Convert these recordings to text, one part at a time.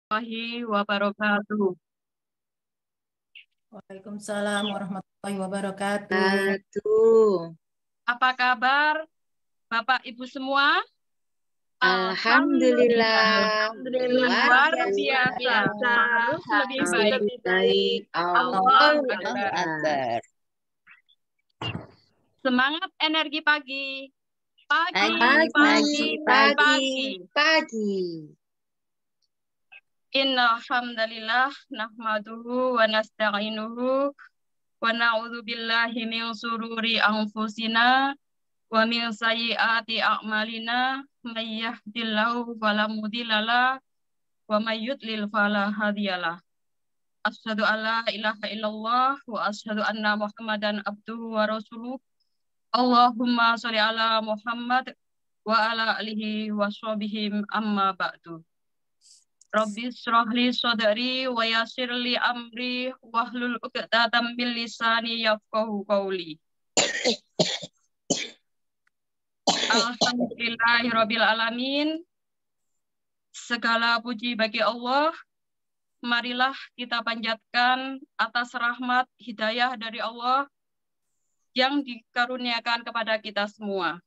Warahmatullahi wabarakatuh. Waalaikumsalam warahmatullahi wabarakatuh. Aduh, Apa kabar Bapak Ibu semua? alhamdulillah, Luar biasa. Harus lebih baik. baik. Allahu Allahu Akbar. Akbar. Semangat energi pagi. Pagi, Pagi. Inna hamdalillah nahmaduhu wa nasta'inuhu wa na'udzu billahi min sururi anfusina wa min sayyiati a'malina may yahdihillahu fala mudhillalah wa may yudlil fala hadiyalah. Asyhadu alla ilaha illallah wa asyhadu anna Muhammadan abduhu wa rasuluh. Allahumma sholli ala Muhammad wa ala alihi wa sahbihi amma ba'du. Rabbi shrah li sadri wa yassir li amri wahlul 'uqdatam min lisani yafqahu qawli. Alhamdulillahirabbil alamin. Segala puji bagi Allah. Marilah kita panjatkan atas rahmat hidayah dari Allah yang dikaruniakan kepada kita semua.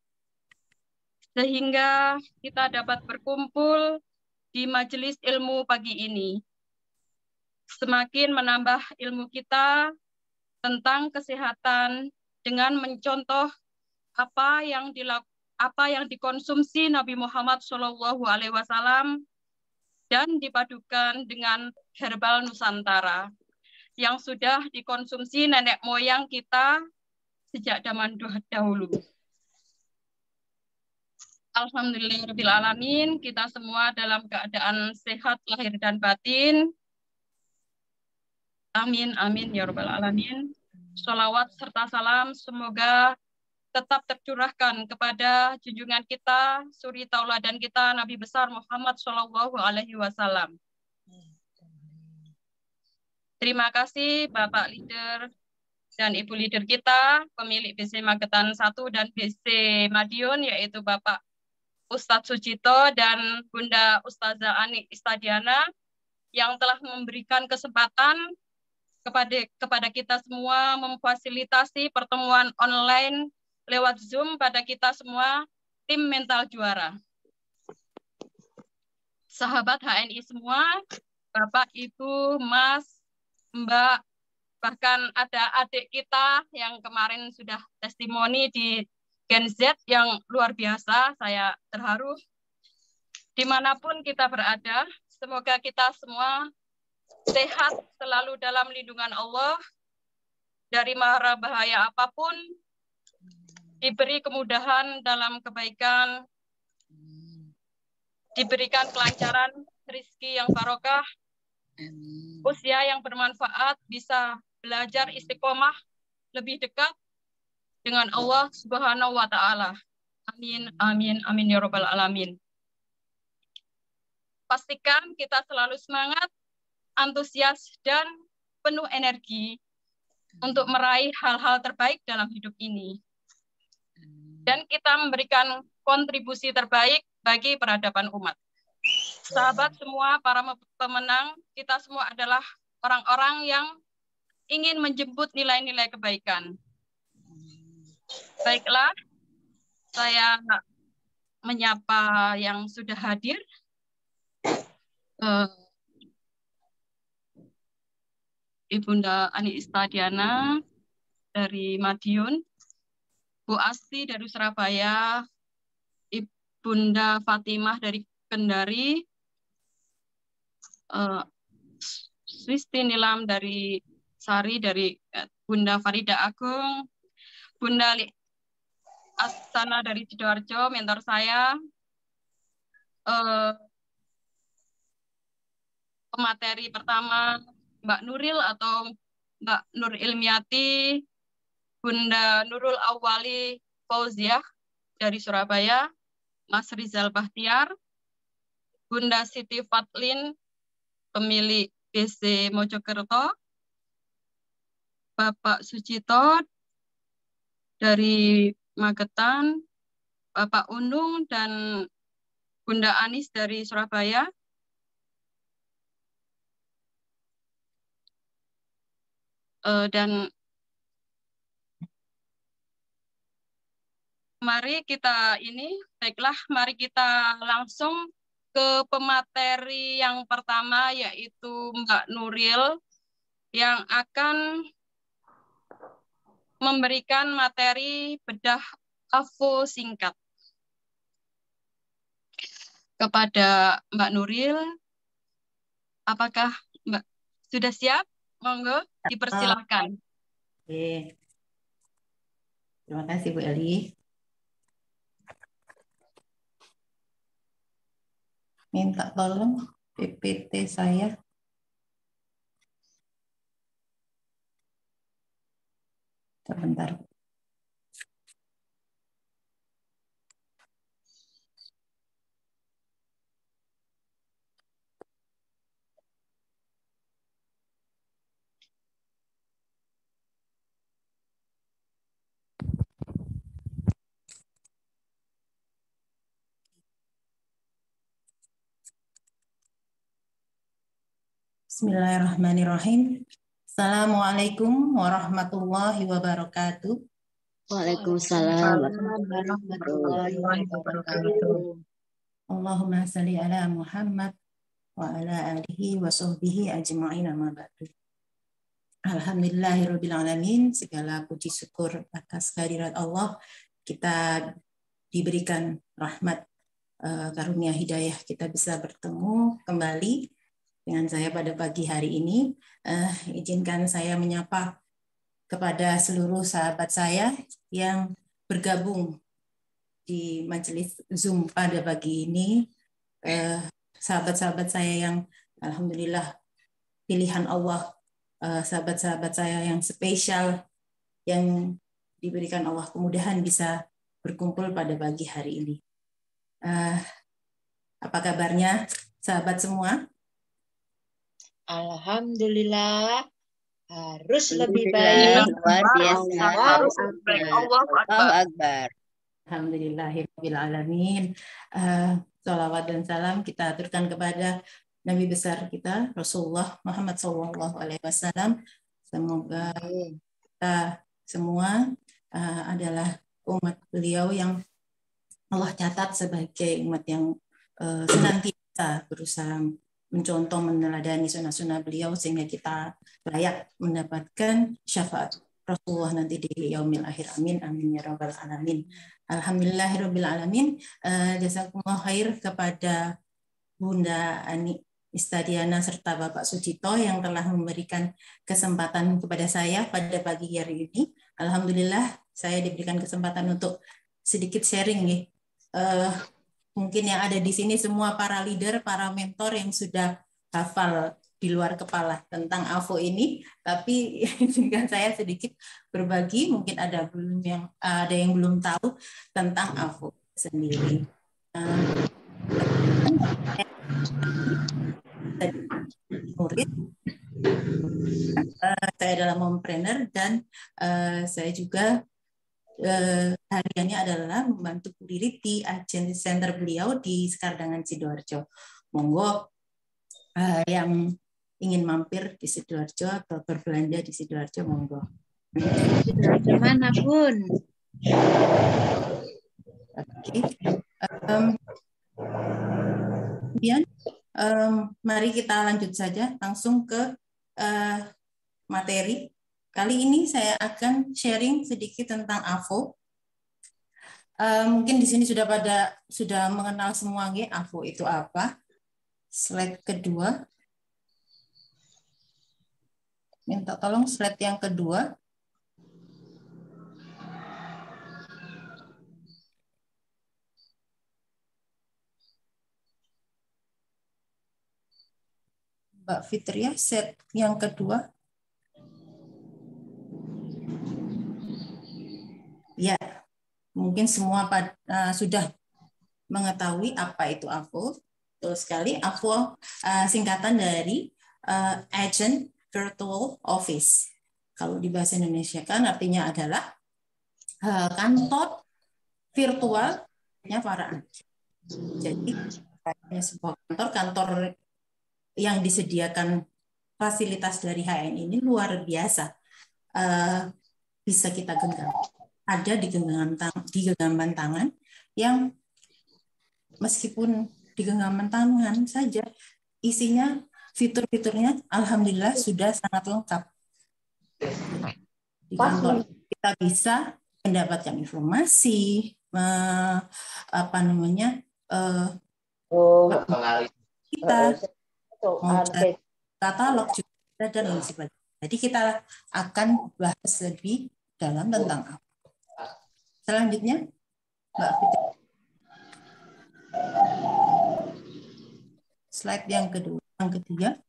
Sehingga kita dapat berkumpul di majelis ilmu pagi ini. Semakin menambah ilmu kita tentang kesehatan dengan mencontoh apa yang dikonsumsi Nabi Muhammad SAW dan dipadukan dengan herbal Nusantara yang sudah dikonsumsi nenek moyang kita sejak zaman dahulu. Alhamdulillahirrahmanirrahim, kita semua dalam keadaan sehat lahir dan batin. Amin, amin, ya rabbal alamin. Sholawat serta salam semoga tetap tercurahkan kepada junjungan kita, suri tauladan kita, Nabi besar Muhammad SAW. Terima kasih Bapak Leader dan Ibu Leader kita, pemilik BC Magetan 1 dan BC Madiun, yaitu Bapak Ustadz Sucito dan Bunda Ustazah Ani Istadiana, yang telah memberikan kesempatan kepada kita semua memfasilitasi pertemuan online lewat Zoom pada kita semua, tim Mental Juara. Sahabat HNI semua, Bapak, Ibu, Mas, Mbak, bahkan ada adik kita yang kemarin sudah testimoni di Gen Z yang luar biasa, saya terharu. Dimanapun kita berada, semoga kita semua sehat selalu dalam lindungan Allah, dari mara bahaya apapun, diberi kemudahan dalam kebaikan, diberikan kelancaran, rezeki yang barokah, usia yang bermanfaat, bisa belajar istiqomah lebih dekat dengan Allah Subhanahu wa Ta'ala. Amin, amin, amin, ya rabbal alamin. Pastikan kita selalu semangat, antusias, dan penuh energi untuk meraih hal-hal terbaik dalam hidup ini. Dan kita memberikan kontribusi terbaik bagi peradaban umat. Sahabat semua, para pemenang, kita semua adalah orang-orang yang ingin menjemput nilai-nilai kebaikan. Baiklah, saya menyapa yang sudah hadir. Ibunda Ani Istadiana dari Madiun, Bu Asti dari Surabaya, Ibunda Fatimah dari Kendari, Swisti Nilam dari Sari, dari Bunda Farida Agung, Bunda Astana dari Sidoarjo, mentor saya, pemateri pertama Mbak Nuril atau Mbak Nur Ilmiati, Bunda Nurul Awali Fauziah dari Surabaya, Mas Rizal Bahtiar, Bunda Siti Fatlin, pemilik BC Mojokerto, Bapak Sucito dari Magetan, Bapak Unung dan Bunda Anis dari Surabaya, Dan mari kita langsung ke pemateri yang pertama, yaitu Mbak Nuril yang akan memberikan materi bedah AFO singkat. Kepada Mbak Nuril, apakah Mbak sudah siap? Monggo, dipersilahkan. Oke. Terima kasih Bu Eli. Minta tolong PPT saya. Sebentar. Bismillahirrahmanirrahim. Assalamualaikum warahmatullahi wabarakatuh. Waalaikumsalam warahmatullahi wabarakatuh. Allahumma salli ala Muhammad wa ala alihi wa sahbihi ajma'in amma ba'du. Alhamdulillahirabbil alamin, segala puji syukur atas kehadirat Allah. Kita diberikan rahmat karunia hidayah, kita bisa bertemu kembali dengan saya pada pagi hari ini. Izinkan saya menyapa kepada seluruh sahabat saya yang bergabung di majelis Zoom pada pagi ini. Sahabat-sahabat saya yang alhamdulillah pilihan Allah, sahabat-sahabat saya yang spesial, yang diberikan Allah kemudahan bisa berkumpul pada pagi hari ini. Apa kabarnya sahabat semua? Alhamdulillah, harus lebih baik. Luar biasa. Harus lebih baik. Allahu Allahu Akbar. Akbar. Alhamdulillahirabbil alamin. Shalawat dan salam kita aturkan kepada Nabi besar kita Rasulullah Muhammad SAW. Semoga kita semua adalah umat beliau yang Allah catat sebagai umat yang senantiasa berusaha mencontoh, meneladani sunnah-sunnah beliau sehingga kita layak mendapatkan syafaat Rasulullah nanti di yaumil akhir. Amin amin ya rabbal alamin. Alhamdulillahirabbil alamin. Jazakumullah khair kepada Bunda Ani Istadiana serta Bapak Sucito yang telah memberikan kesempatan kepada saya pada pagi hari ini. Alhamdulillah saya diberikan kesempatan untuk sedikit sharing nih. Mungkin yang ada di sini semua para leader, para mentor yang sudah hafal di luar kepala tentang AFO ini, tapi izinkan saya sedikit berbagi, mungkin ada yang belum tahu tentang AFO sendiri. Murid, saya adalah mompreneur dan saya juga hariannya adalah membantu Bu Lilit di agency center beliau di Sekardangan Sidoarjo. Monggo yang ingin mampir di Sidoarjo atau berbelanja di Sidoarjo, monggo. Sidoarjo mana, Bun? Oke. Kemudian mari kita lanjut saja langsung ke materi. Kali ini saya akan sharing sedikit tentang AFO. Mungkin di sini sudah mengenal semua AFO itu apa. Slide kedua. Minta tolong slide yang kedua. Mbak Fitria, set yang kedua. Ya, mungkin semua sudah mengetahui apa itu AFO. Betul sekali, AFO singkatan dari Agent Virtual Office. Kalau di bahasa Indonesia kan artinya adalah kantor virtualnya para agent. Jadi sebuah kantor yang disediakan fasilitas dari HN ini luar biasa. bisa kita genggam. Ada di genggaman tangan yang meskipun di genggaman tangan saja isinya fitur-fiturnya alhamdulillah sudah sangat lengkap. Di kantor kita bisa mendapatkan informasi, apa namanya, kita mau cari katalog juga dan lain sebagainya. Jadi kita akan bahas lebih dalam tentang apa. Selanjutnya, Mbak Fitri. Slide yang ketiga.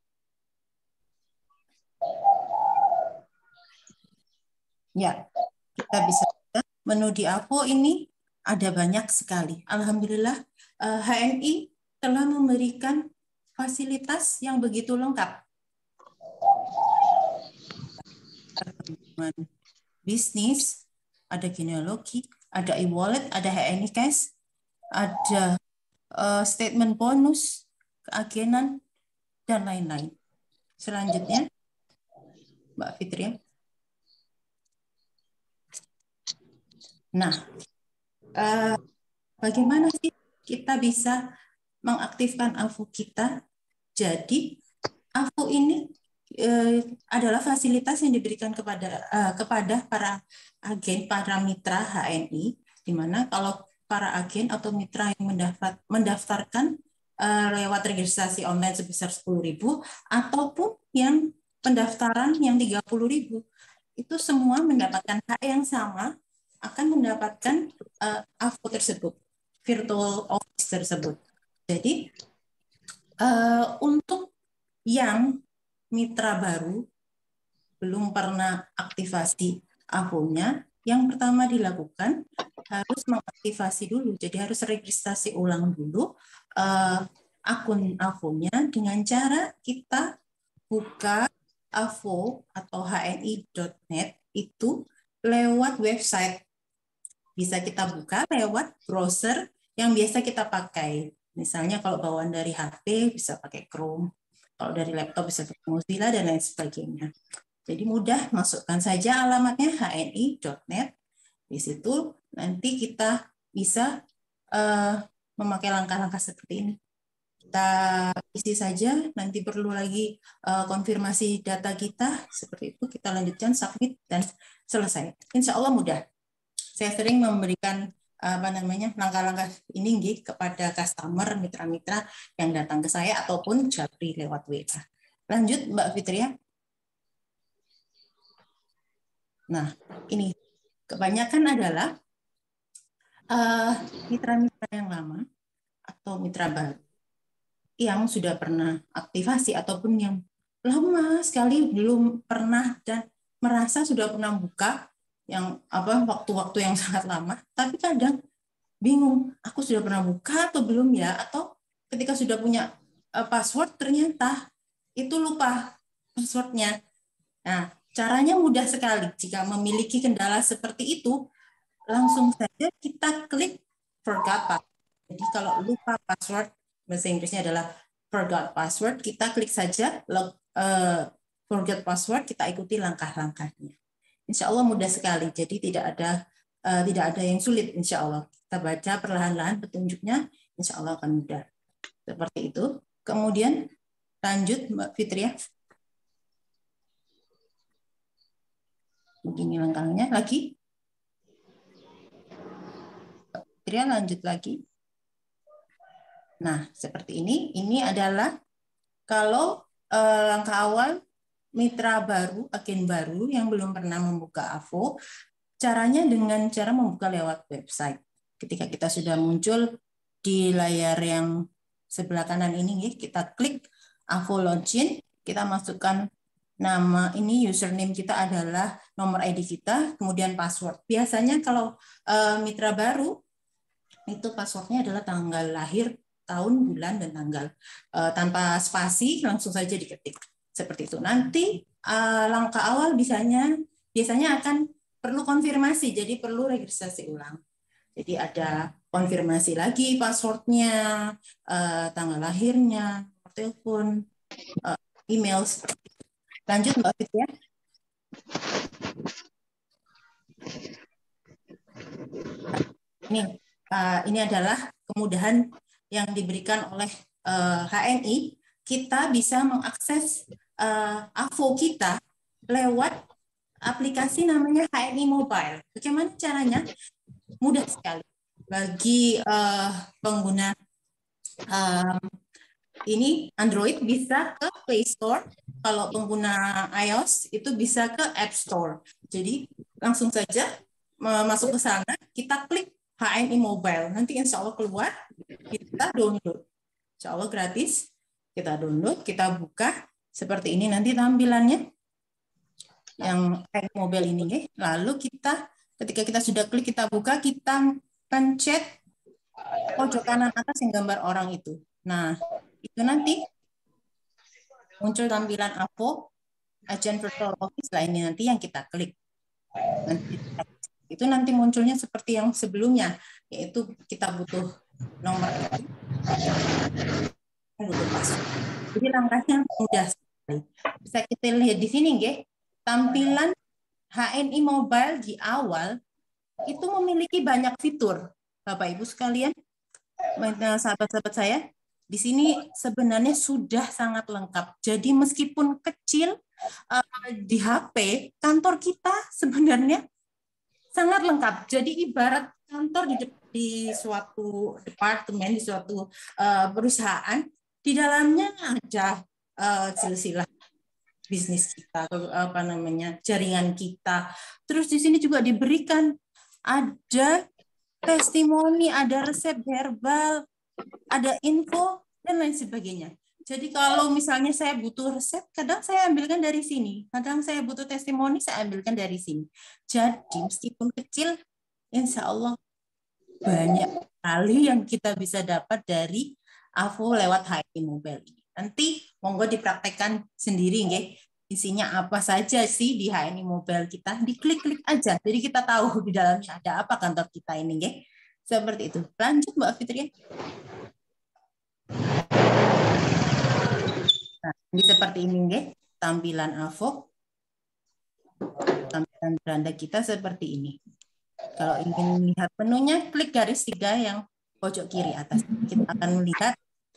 Ya, kita bisa lihat menu di AVO ini ada banyak sekali. Alhamdulillah, HNI telah memberikan fasilitas yang begitu lengkap. Bisnis, ada genealogi, ada e-wallet, ada HNI Cash, ada statement bonus, keagenan, dan lain-lain. Selanjutnya, Mbak Fitri. Nah, bagaimana sih kita bisa mengaktifkan AVO kita? Jadi, AVO ini adalah fasilitas yang diberikan kepada para agen, para mitra HNI, di mana kalau para agen atau mitra yang mendaftarkan lewat registrasi online sebesar 10.000 ataupun yang pendaftaran yang 30.000, itu semua mendapatkan hak yang sama, akan mendapatkan AVO tersebut, virtual office tersebut. Jadi untuk yang mitra baru belum pernah aktivasi AVO-nya, yang pertama dilakukan harus mengaktifasi dulu. Jadi harus registrasi ulang dulu akun AVO-nya dengan cara kita buka AVO atau hni.net itu lewat website. Bisa kita buka lewat browser yang biasa kita pakai. Misalnya kalau bawaan dari HP bisa pakai Chrome. Kalau dari laptop bisa pakai Mozilla dan lain sebagainya. Jadi mudah, masukkan saja alamatnya hni.net. Di situ nanti kita bisa memakai langkah-langkah seperti ini. Kita isi saja, nanti perlu lagi konfirmasi data kita, seperti itu kita lanjutkan, submit, dan selesai. Insya Allah mudah. Saya sering memberikan langkah-langkah ini kepada customer, mitra-mitra yang datang ke saya ataupun japri lewat WA. Lanjut Mbak Fitria. Nah, ini kebanyakan adalah mitra-mitra yang lama atau mitra baru yang sudah pernah aktivasi ataupun yang lama sekali belum pernah dan merasa sudah pernah buka yang waktu-waktu yang sangat lama, tapi kadang bingung, aku sudah pernah buka atau belum ya, atau ketika sudah punya password ternyata itu lupa passwordnya. Nah, caranya mudah sekali. Jika memiliki kendala seperti itu, langsung saja kita klik forgot password. Jadi kalau lupa password, bahasa Inggrisnya adalah forgot password, kita klik saja forget password, kita ikuti langkah-langkahnya. Insya Allah mudah sekali, jadi tidak ada yang sulit. Insya Allah kita baca perlahan-lahan petunjuknya, insya Allah akan mudah. Seperti itu. Kemudian lanjut Mbak Fitria. Begini langkahnya lagi. Mbak Fitria lanjut lagi. Nah seperti ini. Ini adalah kalau langkah awal mitra baru, agen baru yang belum pernah membuka AVO, caranya dengan cara membuka lewat website. Ketika kita sudah muncul di layar yang sebelah kanan ini, kita klik AVO login, kita masukkan nama ini, username kita adalah nomor ID kita, kemudian password. Biasanya kalau mitra baru, itu passwordnya adalah tanggal lahir, tahun, bulan, dan tanggal. Tanpa spasi, langsung saja diketik. Seperti itu. Nanti langkah awal biasanya akan perlu konfirmasi, jadi perlu registrasi ulang. Jadi ada konfirmasi lagi passwordnya, tanggal lahirnya, telepon, email. Lanjut Mbak Fitria. Ini adalah kemudahan yang diberikan oleh HNI. Kita bisa mengakses AVO kita lewat aplikasi namanya HNI Mobile. Bagaimana caranya? Mudah sekali. Bagi pengguna ini Android bisa ke Play Store, kalau pengguna iOS itu bisa ke App Store. Jadi langsung saja masuk ke sana, kita klik HNI Mobile. Nanti insya Allah keluar, kita download. Insya Allah gratis, kita download, kita buka. Seperti ini nanti tampilannya. Yang HNI Mobile ini. Lalu kita, ketika kita sudah klik, kita buka, kita pencet pojok kanan atas yang gambar orang itu. Nah, itu nanti muncul tampilan AVO, Agent Virtual Office. Lah ini nanti yang kita klik. Itu nanti munculnya seperti yang sebelumnya, yaitu kita butuh nomor itu, butuh password. Jadi langkahnya mudah sekali. Bisa kita lihat di sini, nggih. Tampilan HNI Mobile di awal itu memiliki banyak fitur, Bapak Ibu sekalian, sahabat-sahabat saya. Di sini sebenarnya sudah sangat lengkap. Jadi meskipun kecil di HP, kantor kita sebenarnya sangat lengkap. Jadi ibarat kantor di suatu departemen, di suatu perusahaan, di dalamnya ada silsilah bisnis kita, jaringan kita. Terus di sini juga diberikan ada testimoni, ada resep herbal, ada info, dan lain sebagainya. Jadi kalau misalnya saya butuh resep, kadang saya ambilkan dari sini. Kadang saya butuh testimoni, saya ambilkan dari sini. Jadi meskipun kecil, insya Allah banyak sekali yang kita bisa dapat dari AVO lewat HNI Mobile ini. Nanti monggo dipraktekkan sendiri, nggih. Isinya apa saja sih di HNI Mobile kita? Diklik-klik aja. Jadi kita tahu di dalamnya ada apa kantor kita ini, nggih. Seperti itu. Lanjut Mbak Fitri. Nah, ini seperti ini, nggih. Tampilan AVO. Tampilan beranda kita seperti ini. Kalau ingin melihat menunya, klik garis 3 yang pojok kiri atas. Kita akan melihat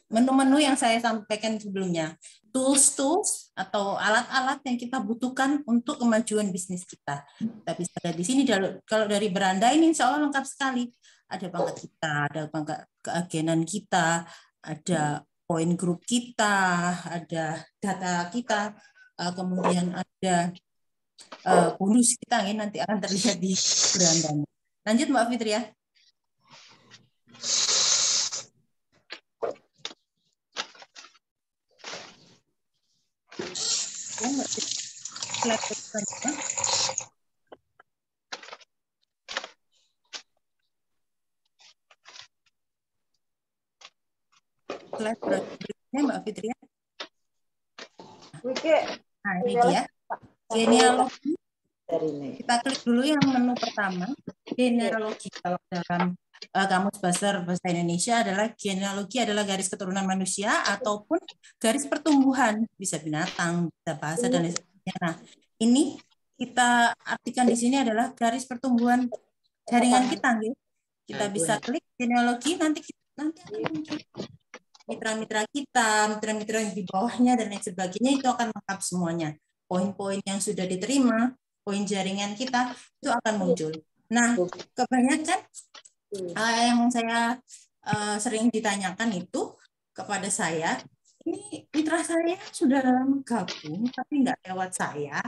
menu-menu yang saya sampaikan sebelumnya. Tools-tools atau alat-alat yang kita butuhkan untuk kemajuan bisnis kita. Kita bisa lihat di sini, kalau dari beranda ini insya Allah lengkap sekali. Ada pangkat kita, ada pangkat keagenan kita, ada poin grup kita, ada data kita, kemudian ada bonus kita, ini nanti akan terlihat di berandanya. Lanjut Mbak Fitri ya. Slide berikutnya Mbak Fitri ya. Nah ini dia genealogi. Kita klik dulu yang menu pertama, genealogi. Kalau dalam Kamus Besar Bahasa Indonesia adalah genealogi adalah garis keturunan manusia ataupun garis pertumbuhan, bisa binatang, bisa bahasa dan lain sebagainya. Nah, ini kita artikan di sini adalah garis pertumbuhan jaringan kita, gitu. Kita bisa klik genealogi, nanti akan muncul mitra-mitra kita, mitra-mitra yang di bawahnya dan lain sebagainya, itu akan lengkap semuanya. Poin-poin yang sudah diterima, poin jaringan kita itu akan muncul. Nah, kebanyakan yang saya sering ditanyakan itu kepada saya, ini mitra saya sudah gabung tapi nggak lewat saya,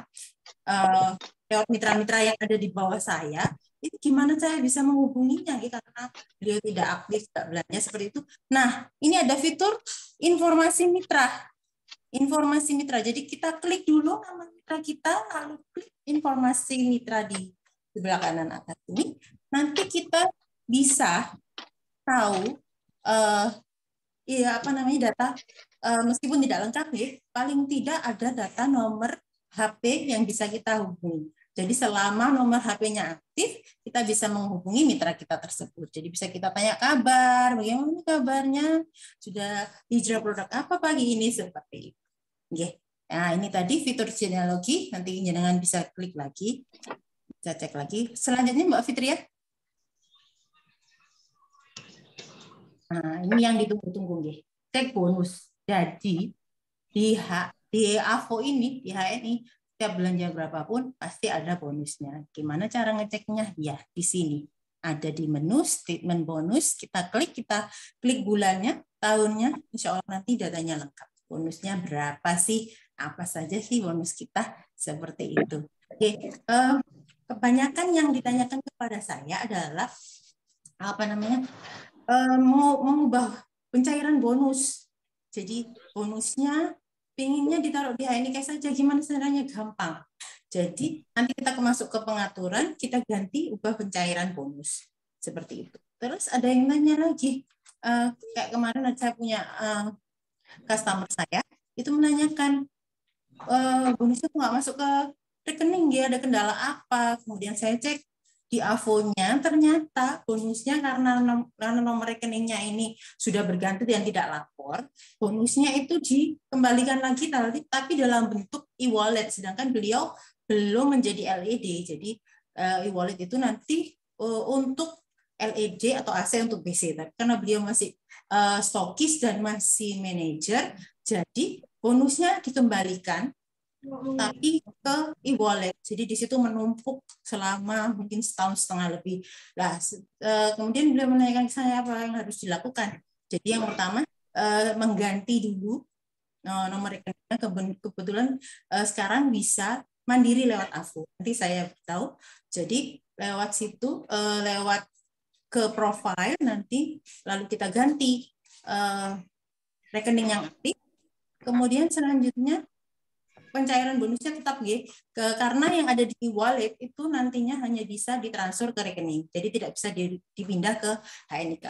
lewat mitra-mitra yang ada di bawah saya, itu gimana saya bisa menghubunginya karena beliau tidak aktif, tidak belanja seperti itu. Nah, ini ada fitur informasi mitra. Informasi mitra. Jadi kita klik dulu nama mitra kita, lalu klik informasi mitra di sebelah kanan atas ini. Nanti kita bisa tahu data, meskipun tidak lengkap ya, paling tidak ada data nomor HP yang bisa kita hubungi. Jadi selama nomor HP-nya aktif, kita bisa menghubungi mitra kita tersebut. Jadi bisa kita tanya kabar, bagaimana kabarnya, sudah hijrah produk apa pagi ini, seperti itu. Oke. Nah, ini tadi fitur genealogi, nanti jenengan bisa klik lagi, bisa cek lagi. Selanjutnya Mbak Fitri ya. Nah, ini yang ditunggu-tunggu nggih. Cek bonus. Jadi di AVO ini, di HNI, setiap belanja berapapun pasti ada bonusnya. Gimana cara ngeceknya? Ya, di sini. Ada di menu statement bonus, kita klik bulannya, tahunnya, insya Allah nanti datanya lengkap. Bonusnya berapa sih? Apa saja sih bonus kita? Seperti itu. Oke, kebanyakan yang ditanyakan kepada saya adalah apa namanya? Mau mengubah pencairan bonus. Jadi bonusnya pinginnya ditaruh di HNIK saja, gimana caranya? Gampang. Jadi nanti kita masuk ke pengaturan, kita ganti ubah pencairan bonus. Seperti itu. Terus ada yang nanya lagi, kayak kemarin saya punya customer saya, itu menanyakan, bonusnya kok nggak masuk ke rekening, ya ada kendala apa? Kemudian saya cek di AVO-nya, ternyata bonusnya karena nomor rekeningnya ini sudah berganti dan tidak lapor, bonusnya itu dikembalikan lagi tapi dalam bentuk e-wallet, sedangkan beliau belum menjadi LED. Jadi e-wallet itu nanti untuk LED atau AC untuk BC, tapi karena beliau masih stokis dan masih manajer, jadi bonusnya dikembalikan tapi ke e-wallet. Jadi di situ menumpuk selama mungkin setahun setengah lebih. Nah, kemudian beliau menanyakan ke saya apa yang harus dilakukan. Jadi yang pertama mengganti dulu nomor rekeningnya. Kebetulan sekarang bisa mandiri lewat AVO. Nanti saya beritahu. Jadi lewat situ, lewat ke profile nanti, lalu kita ganti rekening yang aktif. Kemudian selanjutnya pencairan bonusnya tetap karena yang ada di e-wallet itu nantinya hanya bisa ditransfer ke rekening, jadi tidak bisa dipindah ke HNIK.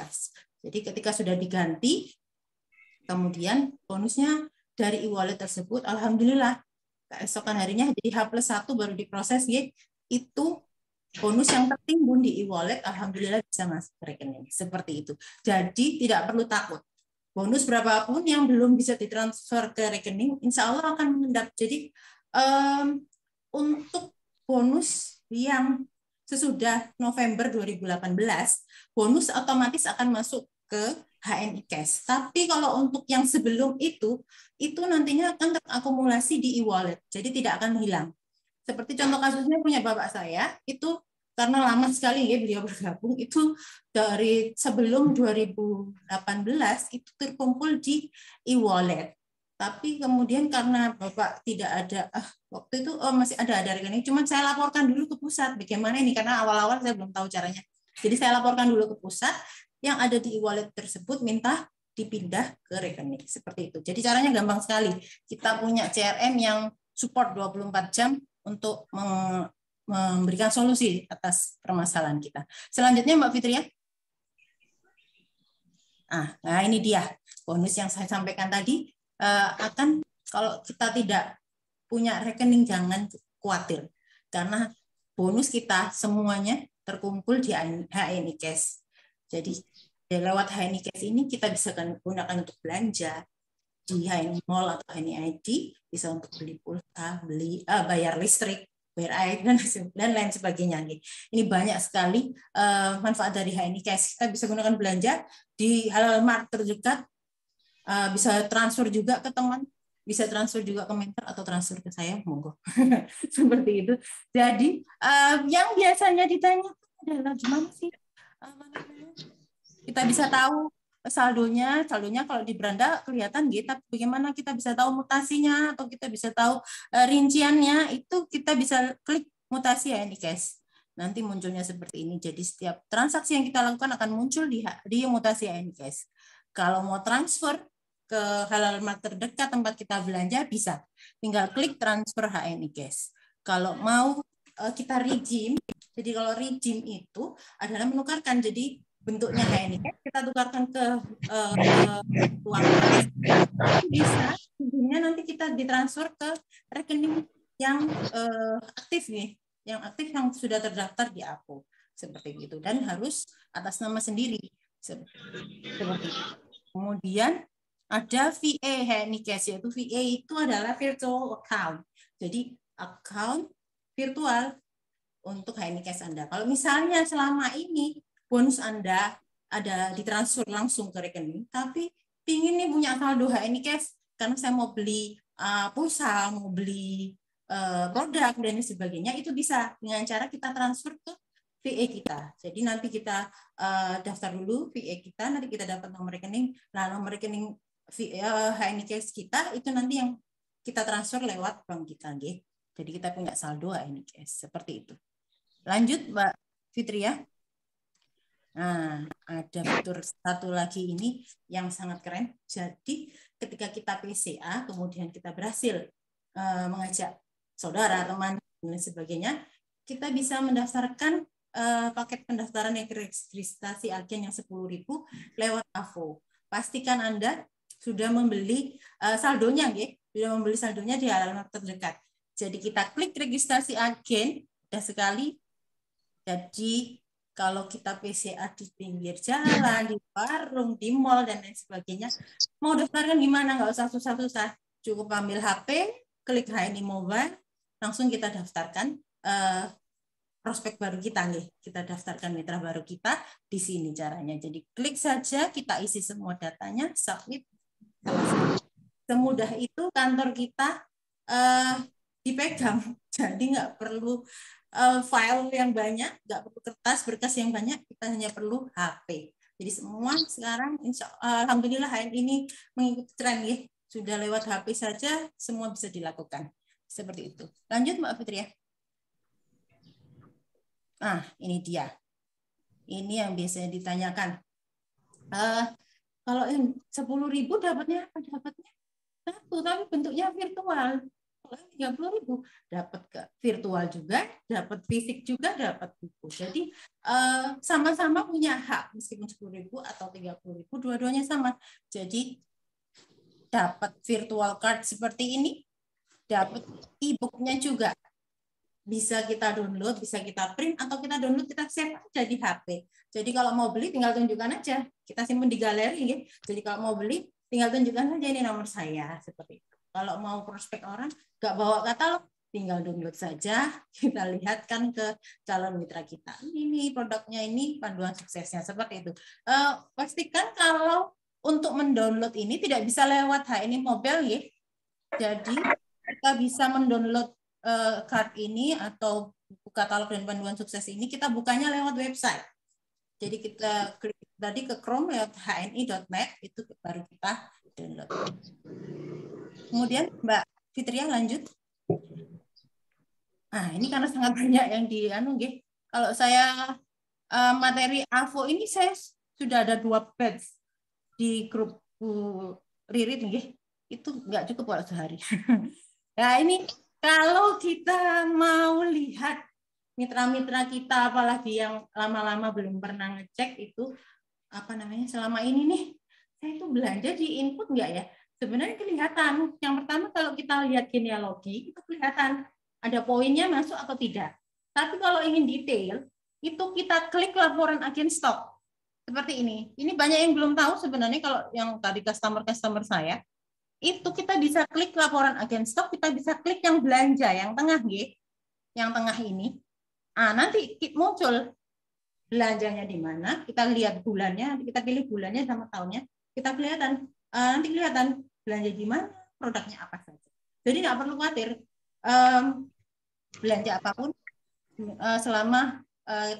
Jadi ketika sudah diganti, kemudian bonusnya dari e-wallet tersebut, alhamdulillah keesokan harinya jadi H+1 baru diproses, itu bonus yang tertimbun di e-wallet, alhamdulillah bisa masuk ke rekening. Seperti itu. Jadi tidak perlu takut. Bonus berapapun yang belum bisa ditransfer ke rekening, insya Allah akan mengendap. Jadi untuk bonus yang sesudah November 2018, bonus otomatis akan masuk ke HNI Cash. Tapi kalau untuk yang sebelum itu nantinya akan terakumulasi di e-wallet, jadi tidak akan hilang. Seperti contoh kasusnya punya bapak saya, itu karena lama sekali ya beliau bergabung, itu dari sebelum 2018 itu terkumpul di e-wallet. Tapi kemudian karena Bapak tidak ada, waktu itu masih ada rekening, cuman saya laporkan dulu ke pusat bagaimana ini, karena awal-awal saya belum tahu caranya. Jadi saya laporkan dulu ke pusat, yang ada di e-wallet tersebut minta dipindah ke rekening. Seperti itu. Jadi caranya gampang sekali. Kita punya CRM yang support 24 jam untuk memberikan solusi atas permasalahan kita. Selanjutnya Mbak Fitria. Nah ini dia bonus yang saya sampaikan tadi. Akan kalau kita tidak punya rekening jangan khawatir, karena bonus kita semuanya terkumpul di HNI Cash. Jadi lewat HNI Cash ini kita bisa gunakan untuk belanja di HNI Mall atau HNI ID, bisa untuk beli pulsa, bayar listrik, bayar air, dan lain sebagainya. Ini banyak sekali manfaat dari HNI Cash. Kita bisa gunakan belanja di Halal Mart terdekat, bisa transfer juga ke teman, bisa transfer juga ke mentor atau transfer ke saya, monggo. Seperti itu. Jadi yang biasanya ditanya adalah gimana sih kita bisa tahu saldonya kalau di beranda kelihatan gitu, tapi bagaimana kita bisa tahu mutasinya atau kita bisa tahu rinciannya, itu kita bisa klik mutasi HNI Cash. Nanti munculnya seperti ini. Jadi setiap transaksi yang kita lakukan akan muncul di mutasi HNI Cash. Kalau mau transfer ke Halal Mart terdekat tempat kita belanja, bisa. Tinggal klik transfer HNI Cash. Kalau mau kita redeem, jadi kalau redeem itu adalah menukarkan, jadi bentuknya HNI Cash, kita tukarkan ke uang cash, bisa ujungnya nanti kita ditransfer ke rekening yang aktif nih, yang sudah terdaftar di APO, seperti itu, dan harus atas nama sendiri, seperti itu. Kemudian ada VA HNI Cash, yaitu VA itu adalah virtual account, jadi account virtual untuk HNI Cash Anda. Kalau misalnya selama ini bonus Anda ada ditransfer langsung ke rekening, tapi pingin nih punya saldo HNI cash karena saya mau beli pulsa, mau beli produk dan sebagainya, itu bisa dengan cara kita transfer ke VA kita. Jadi nanti kita daftar dulu VA kita, nanti kita dapat nomor rekening. Nah, nomor rekening HNI cash kita itu nanti yang kita transfer lewat bank kita, nggih. Jadi kita punya saldo HNI cash seperti itu. Lanjut, Mbak Fitri ya. Nah, ada fitur satu lagi ini yang sangat keren. Jadi ketika kita PCA, kemudian kita berhasil mengajak saudara, teman, dan sebagainya, kita bisa mendaftarkan paket pendaftaran yang registrasi agen yang 10.000 lewat AVO. Pastikan Anda sudah membeli saldonya, sudah membeli saldonya di halaman terdekat. Jadi kita klik registrasi agen, mudah sekali. Jadi kalau kita PCA di pinggir jalan, di warung, di mall, dan lain sebagainya, mau daftarkan gimana? Nggak usah susah-susah. Cukup ambil HP, klik HNI Mobile, langsung kita daftarkan prospek baru kita nih. Kita daftarkan mitra baru kita di sini caranya. Jadi klik saja, kita isi semua datanya, submit. Semudah itu kantor kita dipegang. Jadi nggak perlu file yang banyak, nggak perlu kertas, berkas yang banyak, kita hanya perlu HP. Jadi semua sekarang, alhamdulillah HN ini mengikuti tren ya, sudah lewat HP saja, semua bisa dilakukan. Seperti itu. Lanjut Mbak Fitri ya. Nah, ini dia. Ini yang biasanya ditanyakan. Kalau yang 10.000 dapatnya apa? Dapatnya satu, tapi bentuknya virtual. 30.000 dapat ke virtual juga, dapat fisik juga, dapat buku. Jadi sama-sama punya hak meskipun 10.000 atau 30.000, dua-duanya sama. Jadi dapat virtual card seperti ini, dapat e-booknya juga. Bisa kita download, bisa kita print, atau kita download, kita save aja di HP. Jadi kalau mau beli tinggal tunjukkan aja. Kita simpan di galeri. Ya. Jadi kalau mau beli tinggal tunjukkan aja ini nomor saya. Seperti itu. Kalau mau prospek orang, nggak bawa katalog, tinggal download saja, kita lihatkan ke calon mitra kita. Ini produknya, ini panduan suksesnya, seperti itu. Pastikan kalau untuk mendownload ini tidak bisa lewat HNI Mobile, ya. Jadi kita bisa mendownload card ini atau buku katalog dan panduan sukses ini, kita bukanya lewat website. Jadi kita klik tadi ke Chrome lewat hni.net, itu baru kita download. Kemudian Mbak Fitria lanjut. Nah, ini karena sangat banyak yang kalau saya materi AVO ini saya sudah ada 2 batch di grup Ririt itu nggak cukup kalau sehari. Nah, ini kalau kita mau lihat mitra-mitra kita, apalagi yang lama-lama belum pernah ngecek itu selama ini nih saya itu belanja di input nggak ya? Sebenarnya kelihatan. Yang pertama kalau kita lihat genealogi, itu kelihatan ada poinnya masuk atau tidak. Tapi kalau ingin detail, itu kita klik laporan agen stok. Seperti ini. Ini banyak yang belum tahu sebenarnya kalau yang tadi customer saya, itu kita bisa klik laporan agen stok, kita bisa klik yang belanja, yang tengah, yang tengah ini. Nanti muncul belanjanya di mana, kita lihat bulannya, kita pilih bulannya sama tahunnya, kita nanti kelihatan belanja di mana, produknya apa saja. Jadi nggak perlu khawatir belanja apapun selama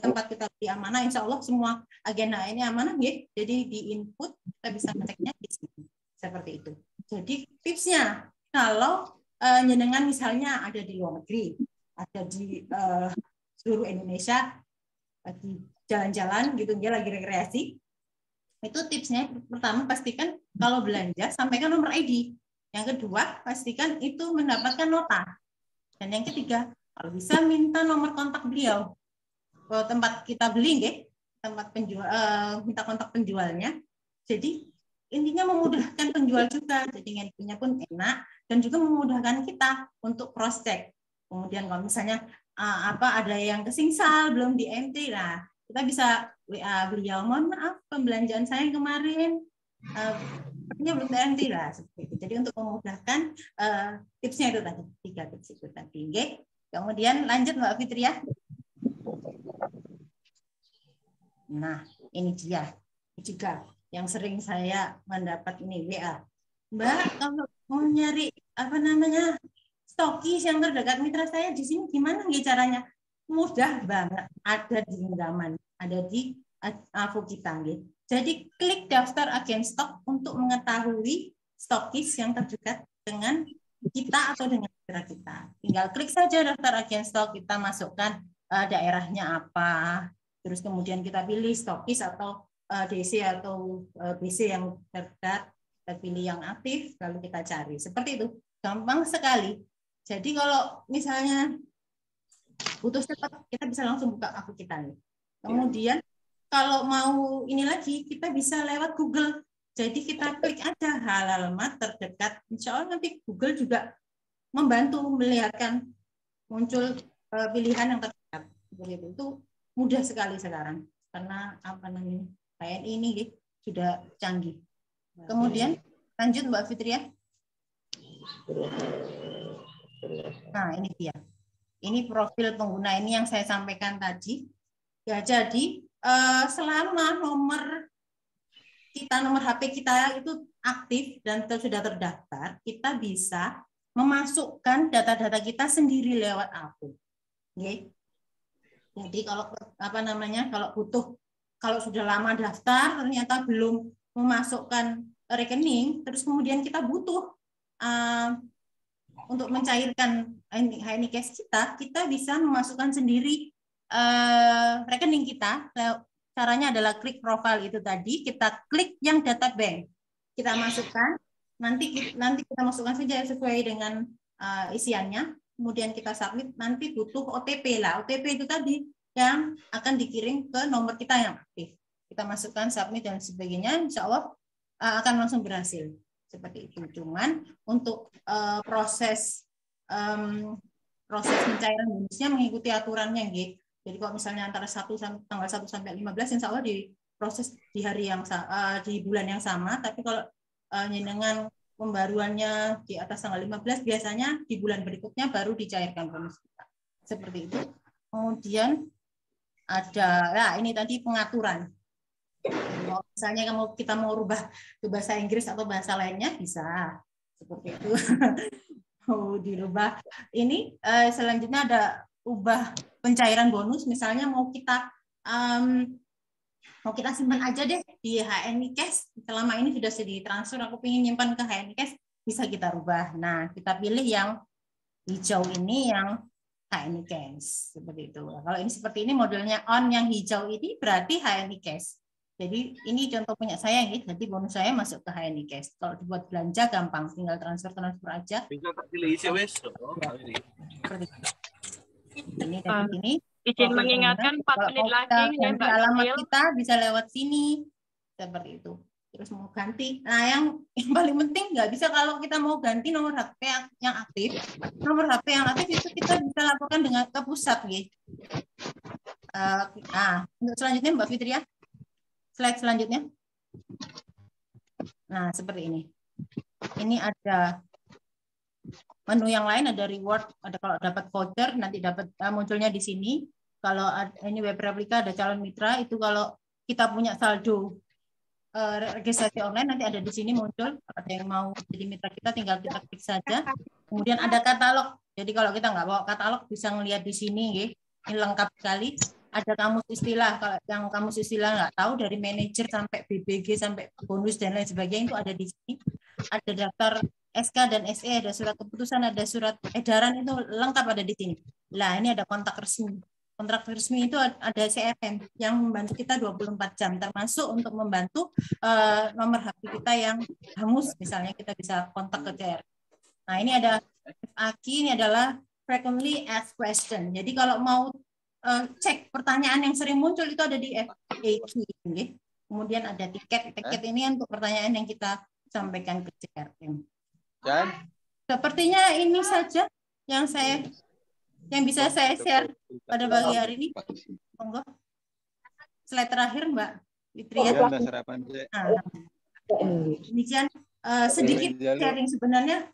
tempat kita beli amanah, insya Allah semua agen ini amanah, jadi di input kita bisa ngeceknya di sini seperti itu. Jadi tipsnya kalau jenengan misalnya ada di luar negeri, ada di seluruh Indonesia, lagi jalan-jalan gitu, dia lagi rekreasi. Itu tipsnya pertama pastikan kalau belanja sampaikan nomor ID. Yang kedua pastikan itu mendapatkan nota. Dan yang ketiga kalau bisa minta nomor kontak beliau. Kalau tempat kita beli, tempat penjual minta kontak penjualnya. Jadi intinya memudahkan penjual juga. Jadi ngertinya pun enak dan juga memudahkan kita untuk cross check. Kemudian kalau misalnya ada yang kesingsal belum di MT, nah kita bisa WA beliau, mohon maaf pembelanjaan saya kemarin belum di MT lah. Jadi untuk memudahkan tipsnya itu tadi, 3 tips itu tadi. Kemudian lanjut Mbak Fitria. Nah ini dia. juga yang sering saya mendapat ini WA. Mbak, kalau mau nyari apa namanya stokis yang terdekat mitra saya di sini gimana nggih caranya? Mudah banget, ada di genggaman, ada di Alfu kita nggih. Jadi klik daftar agen stok untuk mengetahui stokis yang terdekat dengan kita atau dengan mitra kita. Tinggal klik saja daftar agen stok, kita masukkan daerahnya apa, terus kemudian kita pilih stokis atau DC atau BC yang terdekat, kita pilih yang aktif, lalu kita cari. Seperti itu, gampang sekali. Jadi kalau misalnya butuh cepat, kita bisa langsung buka akun kita nih. Kemudian kalau mau ini lagi, kita bisa lewat Google. Jadi kita klik aja alamat terdekat. Insya Allah nanti Google juga membantu melihatkan muncul pilihan yang terdekat. Itu mudah sekali sekarang karena apa namanya KNI ini sudah canggih. Kemudian lanjut Mbak Fitria. Nah ini dia. Ini profil pengguna ini yang saya sampaikan tadi. Ya jadi selama nomor HP kita itu aktif dan sudah terdaftar, kita bisa memasukkan data-data kita sendiri lewat akun. Okay. Jadi kalau apa namanya, kalau sudah lama daftar ternyata belum memasukkan rekening, terus kemudian kita butuh untuk mencairkan HNI Cash kita bisa memasukkan sendiri rekening kita. Caranya adalah klik profile itu tadi, kita klik yang data bank, kita masukkan, nanti kita masukkan saja sesuai dengan isiannya, kemudian kita submit, nanti butuh OTP lah. OTP itu tadi yang akan dikirim ke nomor kita yang aktif. Kita masukkan, submit dan sebagainya, insya Allah akan langsung berhasil. Seperti itu. Cuman untuk proses pencairan bonusnya mengikuti aturannya, gitu. Jadi kalau misalnya antara tanggal 1 sampai 15, insya Allah diproses di hari yang di bulan yang sama. Tapi kalau dengan pembaruannya di atas tanggal 15, biasanya di bulan berikutnya baru dicairkan bonus kita. Seperti itu. Kemudian ada, ini tadi pengaturan. Kalau misalnya kita mau rubah ke bahasa Inggris atau bahasa lainnya bisa seperti itu. Mau dirubah. Ini selanjutnya ada ubah pencairan bonus. Misalnya mau kita simpan aja deh di HNI Cash. Selama ini sudah ditransfer, aku ingin nyimpan ke HNI Cash, bisa kita rubah. Nah, kita pilih yang hijau ini, yang HNI Cash seperti itu. Kalau ini seperti ini modelnya on, yang hijau ini berarti HNI Cash. Jadi ini contoh punya saya, jadi bonus saya masuk ke HNI Cash. Kalau dibuat belanja gampang, tinggal transfer aja. Ini dari sini. Izin mengingatkan 4 menit lagi ya Mbak. Alamat kita bisa lewat sini, seperti itu. Terus mau ganti, nah yang paling penting nggak bisa kalau kita mau ganti nomor HP yang aktif. Nomor HP yang aktif itu kita bisa laporkan dengan ke pusat, gitu. Untuk selanjutnya Mbak Fitria. Slide selanjutnya. Nah, seperti ini. Ini ada menu yang lain, ada reward, ada kalau dapat voucher, nanti dapat munculnya di sini. Kalau ini web replika, ada calon mitra, itu kalau kita punya saldo registrasi online, nanti ada di sini muncul. Ada yang mau jadi mitra kita, tinggal kita klik saja. Kemudian ada katalog. Jadi kalau kita nggak bawa katalog, bisa ngelihat di sini, ini lengkap sekali. Ada kamus istilah, kalau yang kamus istilah nggak tahu, dari manajer sampai BBG sampai bonus dan lain sebagainya itu ada di sini. Ada daftar SK dan SE, ada surat keputusan, ada surat edaran, itu lengkap ada di sini. Nah, ini ada kontak resmi. Kontrak resmi itu ada CRM yang membantu kita 24 jam, termasuk untuk membantu nomor HP kita yang hangus, misalnya kita bisa kontak ke CRM. Nah, ini ada FAQ, ini adalah frequently asked question. Jadi kalau mau cek pertanyaan yang sering muncul itu ada di FAQ. Kemudian ada tiket ini untuk pertanyaan yang kita sampaikan ke CRM. Sepertinya ini saja yang bisa saya share pada pagi hari ini. Monggo. Slide terakhir Mbak Fitria. Demikian sedikit sharing, sebenarnya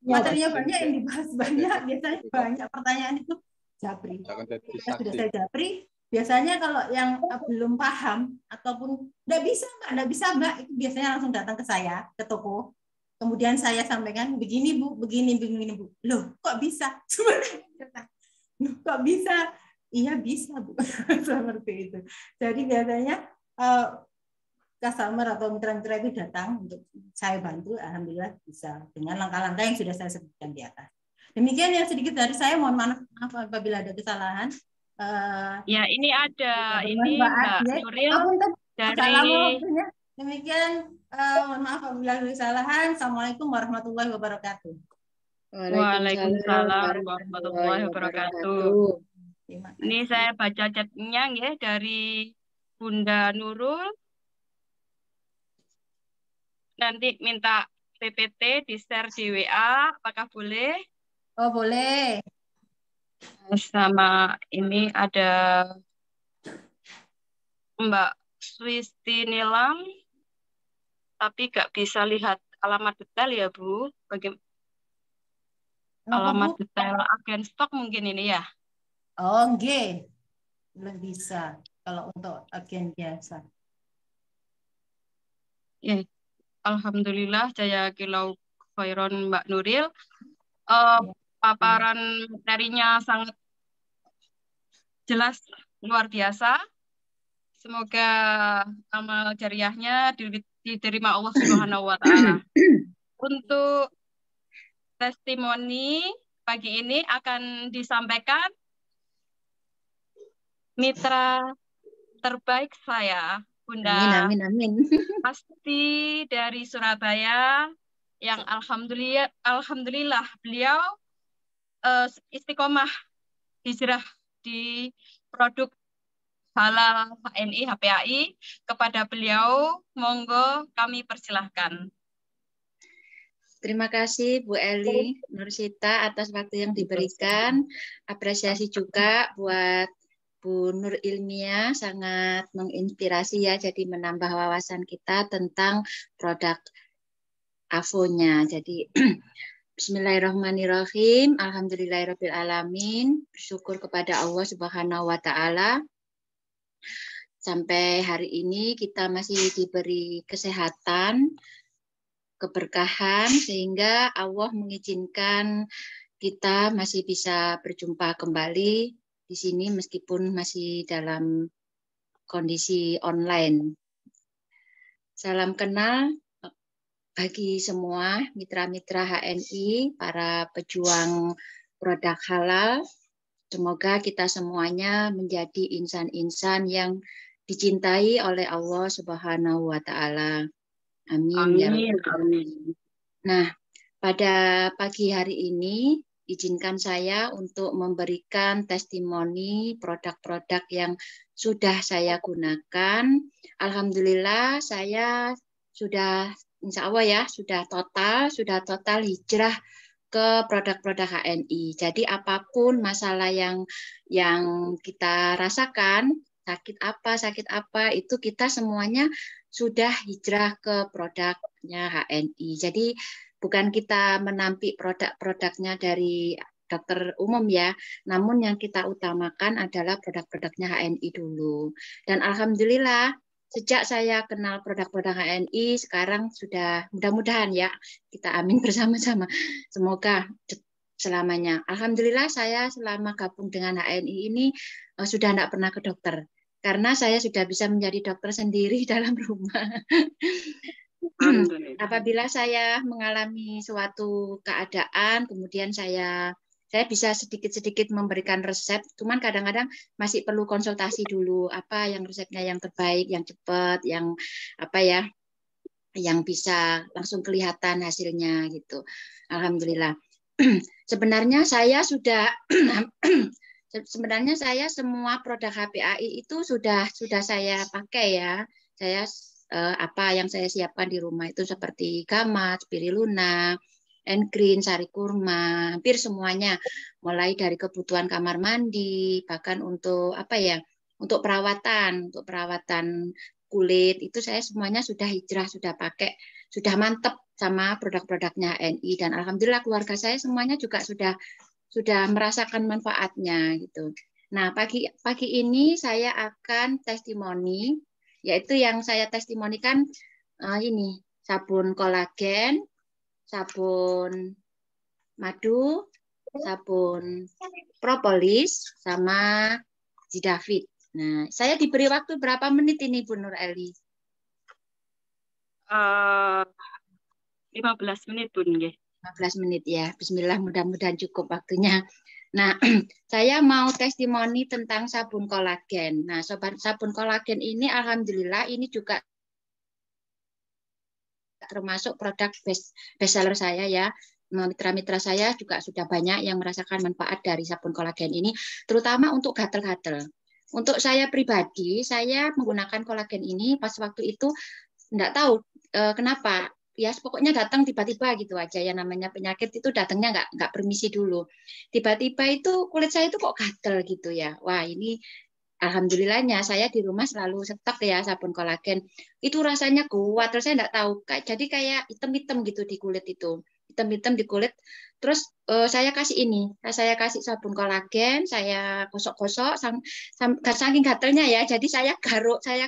materinya banyak, yang dibahas banyak, biasanya banyak pertanyaan itu japri. Sudah saya japri, Biasanya kalau yang belum paham ataupun nggak bisa mbak, itu biasanya langsung datang ke saya ke toko. Kemudian saya sampaikan begini bu, begini bu. Loh kok bisa? Loh, kok bisa? Iya bisa bu, seperti itu. Jadi biasanya customer atau mitra-mitra itu datang untuk saya bantu, alhamdulillah bisa dengan langkah-langkah yang sudah saya sebutkan di atas. Demikian yang sedikit dari saya, mohon maaf apabila ada kesalahan. Ya, ini ada ini Bermanfaat, Mbak ya. Nuril dari Assalamualaikum. Demikian, mohon maaf apabila ada kesalahan. Assalamualaikum warahmatullahi wabarakatuh. Waalaikumsalam warahmatullahi wabarakatuh. Ini saya baca chatnya ya dari Bunda Nurul. Nanti minta PPT di-share di WA, apakah boleh? Oh, boleh. Sama ini ada Mbak Swisti Nilam, tapi nggak bisa lihat alamat detail ya Bu. Alamat Bu? detail agen stok mungkin ini ya? Oh, enggak. Belum bisa kalau untuk agen biasa. Ya, alhamdulillah Jaya Kilau Khairon Mbak Nuril. Paparan materinya sangat jelas, luar biasa. Semoga amal jariahnya diterima Allah Subhanahu wa Ta'ala. Untuk testimoni pagi ini akan disampaikan mitra terbaik saya, Bunda Amin. Pasti dari Surabaya, yang alhamdulillah beliau istiqomah hijrah di produk halal HNI HPAI. Kepada beliau, monggo kami persilahkan. Terima kasih Bu Eli Nursita atas waktu yang diberikan. Apresiasi juga buat Bu Nur Ilmia, sangat menginspirasi ya, jadi menambah wawasan kita tentang produk AVO-nya. Jadi Bismillahirrahmanirrahim. Alhamdulillahirrahmanirrahim. Bersyukur kepada Allah Subhanahu wa Ta'ala. Sampai hari ini kita masih diberi kesehatan, keberkahan, sehingga Allah mengizinkan kita masih bisa berjumpa kembali di sini meskipun masih dalam kondisi online. Salam kenal bagi semua mitra-mitra HNI, para pejuang produk halal. Semoga kita semuanya menjadi insan-insan yang dicintai oleh Allah Subhanahu wa Ta'ala. Amin. Amin. Nah, pada pagi hari ini izinkan saya untuk memberikan testimoni produk-produk yang sudah saya gunakan. Alhamdulillah saya sudah, insya Allah ya, sudah total hijrah ke produk-produk HNI. Jadi apapun masalah yang kita rasakan, sakit apa, itu kita semuanya sudah hijrah ke produknya HNI. Jadi bukan kita menampik produk-produknya dari dokter umum ya, namun yang kita utamakan adalah produk-produknya HNI dulu. Dan alhamdulillah sejak saya kenal produk-produk HNI sekarang sudah, mudah-mudahan ya, kita amin bersama-sama, semoga selamanya. Alhamdulillah saya selama gabung dengan HNI ini sudah tidak pernah ke dokter, karena saya sudah bisa menjadi dokter sendiri dalam rumah. Apabila saya mengalami suatu keadaan, kemudian saya bisa sedikit-sedikit memberikan resep, cuman kadang-kadang masih perlu konsultasi dulu, apa yang resepnya yang terbaik, yang cepat, yang apa ya, yang bisa langsung kelihatan hasilnya gitu. Alhamdulillah. Sebenarnya saya semua produk HPAI itu sudah saya pakai ya. Saya apa yang saya siapkan di rumah itu seperti gamat, spirulina, Green, sari kurma, hampir semuanya, mulai dari kebutuhan kamar mandi, bahkan untuk apa ya, untuk perawatan kulit itu saya semuanya sudah hijrah, sudah pakai, sudah mantep sama produk-produknya HNI, dan alhamdulillah keluarga saya semuanya juga sudah merasakan manfaatnya gitu. Nah, pagi ini saya akan testimoni, yaitu yang saya testimonikan ini sabun kolagen, sabun madu, sabun propolis, sama Jidavit. Nah, saya diberi waktu berapa menit ini, Bu Nur Eli? 15 menit Bun nggih. 15 menit ya. Bismillah, mudah-mudahan cukup waktunya. Nah, saya mau testimoni tentang sabun kolagen. Nah, sabun kolagen ini alhamdulillah ini juga termasuk produk bestseller saya ya. Mitra-mitra saya juga sudah banyak yang merasakan manfaat dari sabun kolagen ini, terutama untuk gatal-gatal. Untuk saya pribadi, saya menggunakan kolagen ini pas waktu itu nggak tahu kenapa. Ya pokoknya datang tiba-tiba gitu aja, ya namanya penyakit itu datangnya nggak permisi dulu. Tiba-tiba itu kulit saya itu kok gatal gitu ya. Wah, ini alhamdulillahnya saya di rumah selalu stok ya sabun kolagen. Itu rasanya kuat, terus saya nggak tahu. Jadi kayak hitam-hitam gitu di kulit itu. Hitam-hitam di kulit. Terus saya kasih ini, saya kasih sabun kolagen, saya gosok-gosok, saking gatelnya ya. Jadi saya garuk. Saya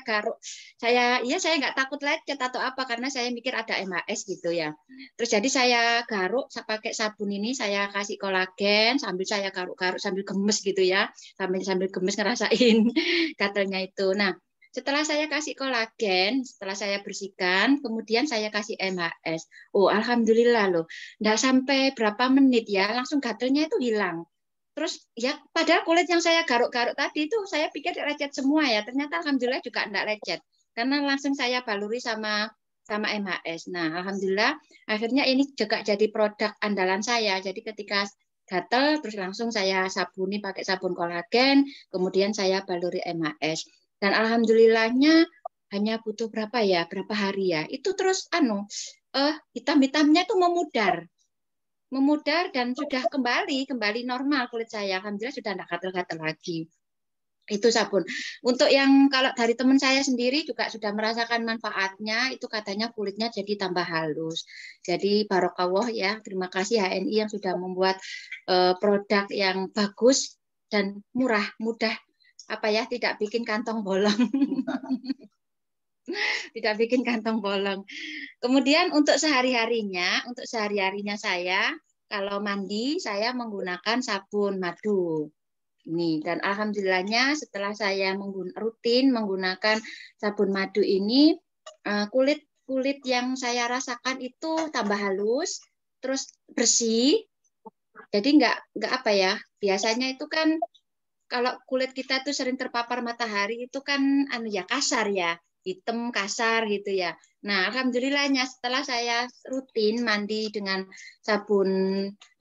nggak takut lecet atau apa karena saya mikir ada MHS gitu ya. Terus jadi saya garuk pakai sabun ini, saya kasih kolagen sambil saya garuk-garuk sambil gemes gitu ya, sambil gemes ngerasain gatelnya itu. Nah, setelah saya kasih kolagen, setelah saya bersihkan, kemudian saya kasih MHS. Oh, alhamdulillah loh. Nggak sampai berapa menit ya, langsung gatelnya itu hilang. Terus ya padahal kulit yang saya garuk-garuk tadi itu saya pikir lecet semua ya. Ternyata alhamdulillah juga enggak lecet. Karena langsung saya baluri sama MHS. Nah, alhamdulillah akhirnya ini juga jadi produk andalan saya. Jadi ketika gatel terus langsung saya sabuni pakai sabun kolagen, kemudian saya baluri MHS. Dan alhamdulillahnya hanya butuh berapa hari ya. Itu terus hitam-hitamnya itu memudar dan sudah kembali normal kulit saya. Alhamdulillah sudah tidak gatal-gatal lagi. Itu sabun. Untuk yang kalau dari teman saya sendiri juga sudah merasakan manfaatnya, itu katanya kulitnya jadi tambah halus. Jadi barokallah ya, terima kasih HNI yang sudah membuat produk yang bagus dan murah, mudah tidak bikin kantong bolong. Tidak bikin kantong bolong. Kemudian untuk sehari-harinya saya kalau mandi saya menggunakan sabun madu. Ini dan alhamdulillahnya setelah saya rutin menggunakan sabun madu ini kulit yang saya rasakan itu tambah halus, terus bersih. Jadi nggak biasanya itu kan kalau kulit kita tuh sering terpapar matahari itu kan kasar ya, hitam kasar gitu ya. Nah, alhamdulillahnya setelah saya rutin mandi dengan sabun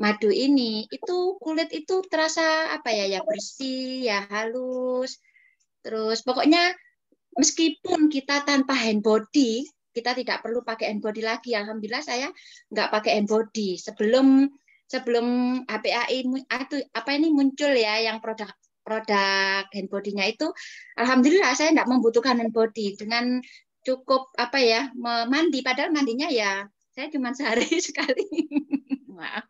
madu ini, itu kulit itu terasa bersih, ya halus. Terus pokoknya meskipun kita tanpa hand body, kita tidak perlu pakai hand body lagi. Alhamdulillah saya nggak pakai hand body. Sebelum HPAI ini muncul ya yang produk hand body-nya itu, alhamdulillah saya tidak membutuhkan hand body dengan cukup mandi, padahal mandinya ya saya cuma sehari sekali. Wow.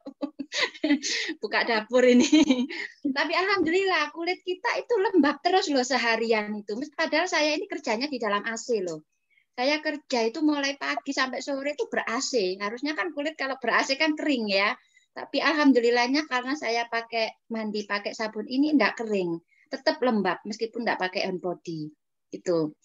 Buka dapur ini. Tapi alhamdulillah kulit kita itu lembab terus loh seharian itu. Padahal saya ini kerjanya di dalam AC loh. Saya kerja itu mulai pagi sampai sore itu ber-AC. Harusnya kan kulit kalau ber-AC kan kering ya. Tapi alhamdulillahnya karena saya mandi pakai sabun ini enggak kering, tetap lembab meskipun enggak pakai hand body. Itu.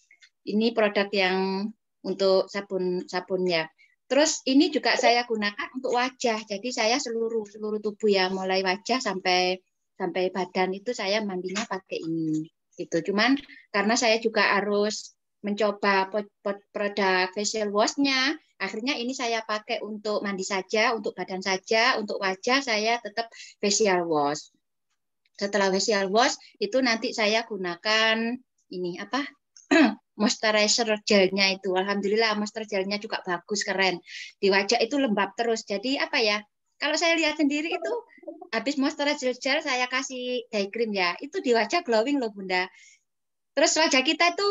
Ini produk yang untuk sabunnya. Terus ini juga saya gunakan untuk wajah. Jadi saya seluruh tubuh ya, mulai wajah sampai badan itu saya mandinya pakai ini. Gitu. Cuman karena saya juga harus mencoba produk facial wash-nya, akhirnya ini saya pakai untuk mandi saja, untuk badan saja, untuk wajah saya tetap facial wash. Setelah facial wash itu nanti saya gunakan ini moisturizer gelnya itu. Alhamdulillah moisture gelnya juga bagus, keren. Di wajah itu lembab terus. Jadi kalau saya lihat sendiri itu habis moisturizer gel saya kasih day cream ya, itu di wajah glowing loh Bunda. Terus wajah kita itu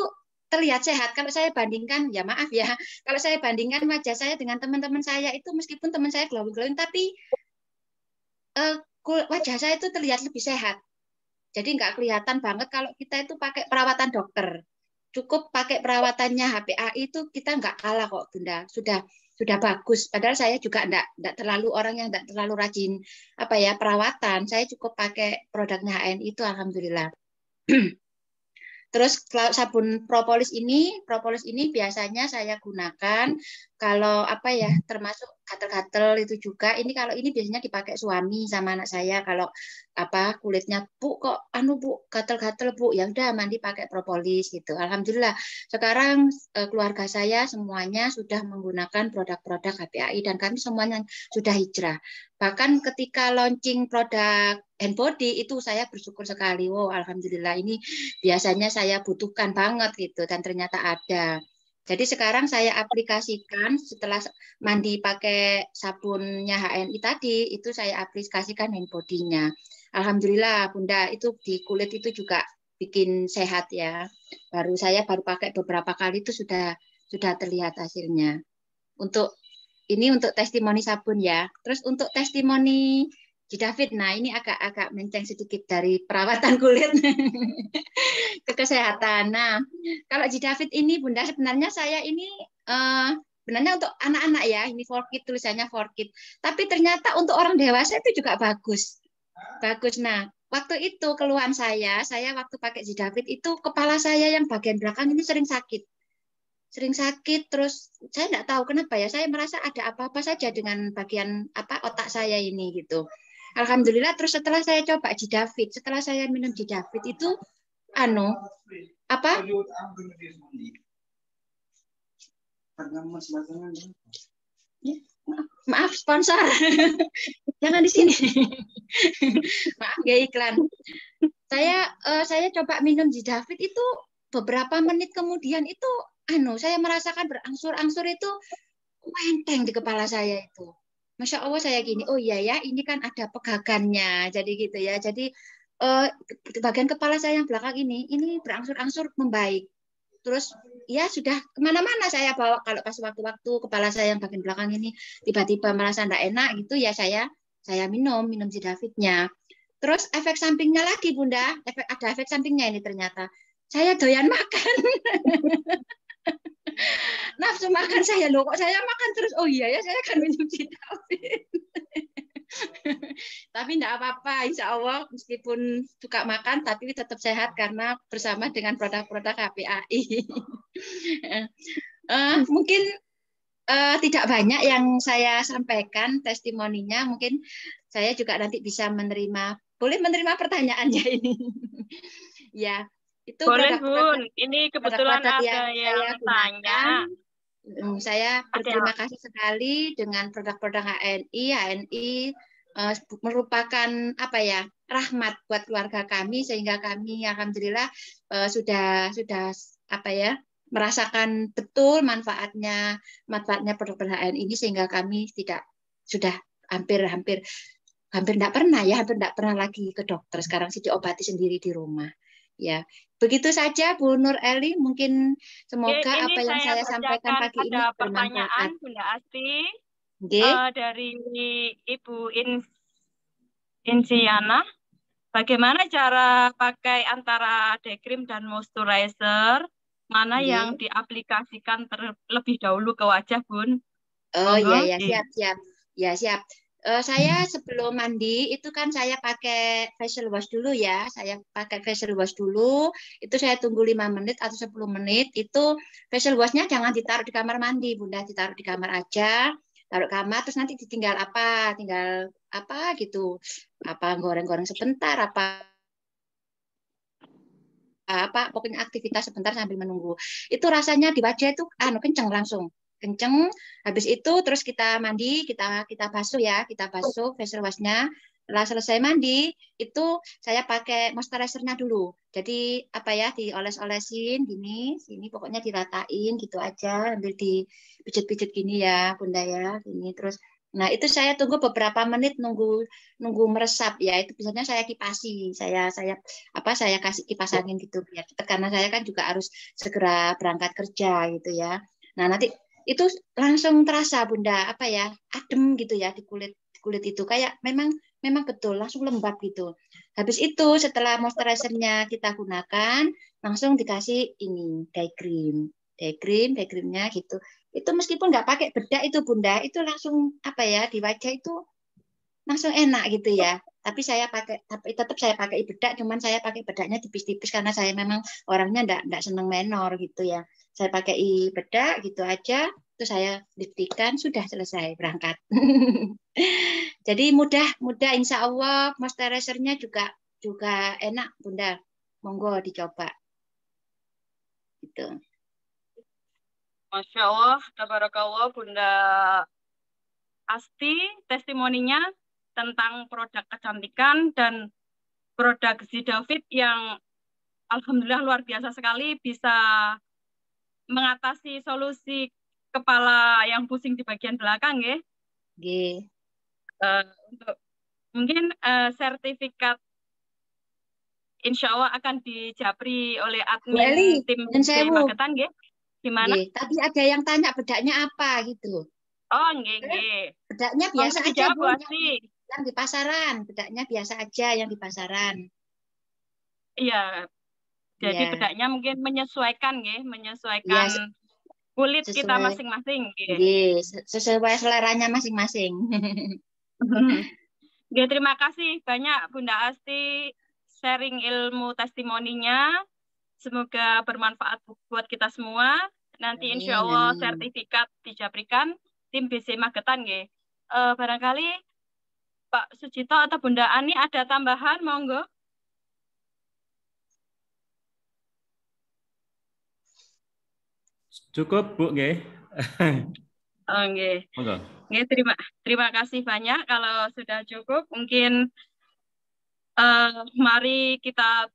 terlihat sehat. Kalau saya bandingkan, ya maaf ya, kalau saya bandingkan wajah saya dengan teman-teman saya itu meskipun teman saya glowing-glowing, tapi wajah saya itu terlihat lebih sehat. Jadi nggak kelihatan banget kalau kita itu pakai perawatan dokter. Cukup pakai perawatannya HPAI itu kita nggak kalah kok Bunda. Sudah bagus. Padahal saya juga enggak terlalu orang yang enggak terlalu rajin apa ya perawatan. Saya cukup pakai produknya HNI itu alhamdulillah. Terus sabun propolis ini biasanya saya gunakan kalau apa ya termasuk gatel-gatel itu juga. Ini kalau ini biasanya dipakai suami sama anak saya kalau apa kulitnya Bu kok anu Bu gatel-gatel Bu ya udah mandi pakai propolis gitu. Alhamdulillah sekarang keluarga saya semuanya sudah menggunakan produk-produk HPAI dan kami semuanya sudah hijrah. Bahkan ketika launching produk hand body itu saya bersyukur sekali. Wow, alhamdulillah ini biasanya saya butuhkan banget gitu dan ternyata ada. Jadi sekarang saya aplikasikan setelah mandi pakai sabunnya HNI tadi itu saya aplikasikan hand body-nya. Alhamdulillah Bunda itu di kulit itu juga bikin sehat ya. Saya baru pakai beberapa kali itu sudah terlihat hasilnya. Ini untuk testimoni sabun ya. Terus untuk testimoni Jidavid, nah ini agak menceng sedikit dari perawatan kulit ke kesehatan. Nah, kalau Jidavid ini Bunda sebenarnya saya ini sebenarnya untuk anak-anak ya, ini for kid tulisannya for kid. Tapi ternyata untuk orang dewasa itu juga bagus. Bagus. Nah, waktu itu keluhan saya waktu pakai Jidavid itu kepala saya yang bagian belakang ini sering sakit terus saya nggak tahu kenapa ya saya merasa ada apa-apa saja dengan bagian apa otak saya ini gitu. Alhamdulillah terus setelah saya coba Jidavid, setelah saya minum Jidavid itu apa maaf sponsor jangan di sini maaf gak iklan. Saya coba minum Jidavid itu beberapa menit kemudian itu saya merasakan berangsur-angsur itu enteng di kepala saya itu. Masya Allah saya gini, oh iya ya ini kan ada pegagannya, jadi gitu ya. Jadi bagian kepala saya yang belakang ini berangsur-angsur membaik. Terus ya sudah kemana-mana saya bawa kalau pas waktu-waktu kepala saya yang bagian belakang ini tiba-tiba merasa tidak enak gitu ya saya minum Jidavidnya. Terus efek sampingnya lagi Bunda, ada efek sampingnya ini ternyata. Saya doyan makan. Nafsu makan saya loh, kok saya makan terus. Oh iya ya, saya akan minum Jidavid. Tapi enggak apa-apa, insya Allah meskipun suka makan tapi tetap sehat karena bersama dengan produk-produk HPAI. Mungkin tidak banyak yang saya sampaikan testimoninya, mungkin saya juga nanti bisa boleh menerima pertanyaannya ini. Ya, itu boleh Bun, ini kebetulan ada yang tanya. Saya berterima kasih sekali dengan produk-produk HNI merupakan apa ya rahmat buat keluarga kami sehingga kami alhamdulillah sudah apa ya merasakan betul manfaatnya produk HNI ini sehingga kami sudah hampir tidak pernah lagi ke dokter, sekarang sih diobati sendiri di rumah. Ya, begitu saja Bu Nur Eli. Mungkin semoga apa yang saya sampaikan pagi ini bermanfaat. Ada pertanyaan Bunda Asti dari Ibu Insiana. Bagaimana cara pakai antara day cream dan moisturizer? Mana yang diaplikasikan terlebih dahulu ke wajah, Bun? Oh iya ya, siap. Ya, siap. Saya sebelum mandi itu kan saya pakai facial wash dulu ya. Saya pakai facial wash dulu. Itu saya tunggu 5 menit atau 10 menit. Itu facial washnya jangan ditaruh di kamar mandi, Bunda. Ditaruh di kamar aja. Taruh kamar terus nanti tinggal apa gitu. Apa goreng-goreng sebentar pokoknya aktivitas sebentar sambil menunggu. Itu rasanya di wajah itu kenceng langsung. Kenceng, habis itu terus kita mandi, kita basuh ya, kita basuh facial wash-nya. Setelah selesai mandi, itu saya pakai moisturizer-nya dulu. Jadi apa ya, dioles-olesin gini, sini pokoknya diratain gitu aja, sambil dipijet-pijet gini ya, Bunda ya, gini terus. Nah, itu saya tunggu beberapa menit nunggu meresap ya. Itu biasanya saya kipasi, saya kasih kipas angin gitu biar karena saya kan juga harus segera berangkat kerja gitu ya. Nah, nanti itu langsung terasa Bunda apa ya adem gitu ya di kulit itu kayak memang memang betul langsung lembab gitu. Habis itu setelah moisturizer-nya kita gunakan, langsung dikasih ini day creamnya gitu. Itu meskipun nggak pakai bedak itu Bunda, itu langsung apa ya di wajah itu langsung enak gitu ya. Tapi tetap saya pakai bedak, cuman saya pakai bedaknya tipis-tipis karena saya memang orangnya enggak seneng menor gitu ya. Saya pakai bedak gitu aja, terus saya lipstikan, sudah selesai berangkat. Jadi mudah insya Allah, moisturizer-nya juga enak Bunda. Monggo dicoba. Gitu. Masya Allah, tabarakallah Bunda Asti, testimoninya tentang produk kecantikan dan produk Zidavid yang alhamdulillah luar biasa sekali, bisa mengatasi solusi kepala yang pusing di bagian belakang ya. Untuk mungkin sertifikat insya Allah akan dijapri oleh admin tim Magetan ya. Gimana? Tadi ada yang tanya bedaknya apa gitu. Oh, nggih. Bedaknya biasa aja Bu, yang di pasaran. Bedaknya biasa aja yang di pasaran. Iya. Jadi bedaknya mungkin menyesuaikan kulit kita masing-masing. Sesuai seleranya masing-masing. Terima kasih banyak Bunda Asti sharing ilmu testimoninya. Semoga bermanfaat buat kita semua. Nanti insya Allah sertifikat dijabrikan tim BC Magetan. Barangkali Pak Sujito atau Bunda Ani ada tambahan, monggo. Cukup Bu, nggih. Oke. Terima kasih banyak. Kalau sudah cukup, mungkin mari kita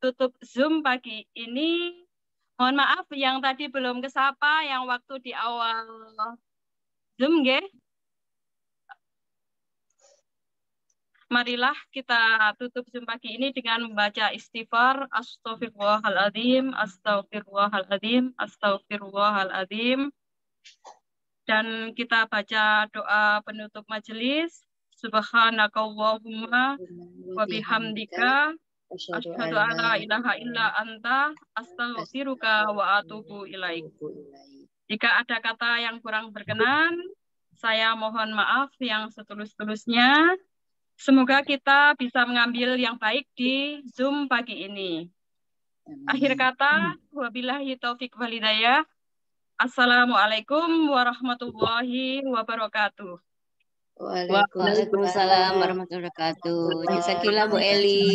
tutup Zoom pagi ini. Mohon maaf yang tadi belum kesapa, yang waktu di awal Zoom, nggih. Marilah kita tutup Zoom pagi ini dengan membaca istighfar, astaghfirullahaladzim, astaghfirullahaladzim, astaghfirullahaladzim. Dan kita baca doa penutup majelis. Subhanakallahumma wa bihamdika asyhadu an la ilaha illa anta astaghfiruka wa atubu ilaik. Jika ada kata yang kurang berkenan, saya mohon maaf yang setulus-tulusnya. Semoga kita bisa mengambil yang baik di Zoom pagi ini. Akhir kata, wabillahi taufik wal hidayah. Assalamualaikum warahmatullahi wabarakatuh. Waalaikumsalam warahmatullahi wabarakatuh. Jazakallah Bu Eli.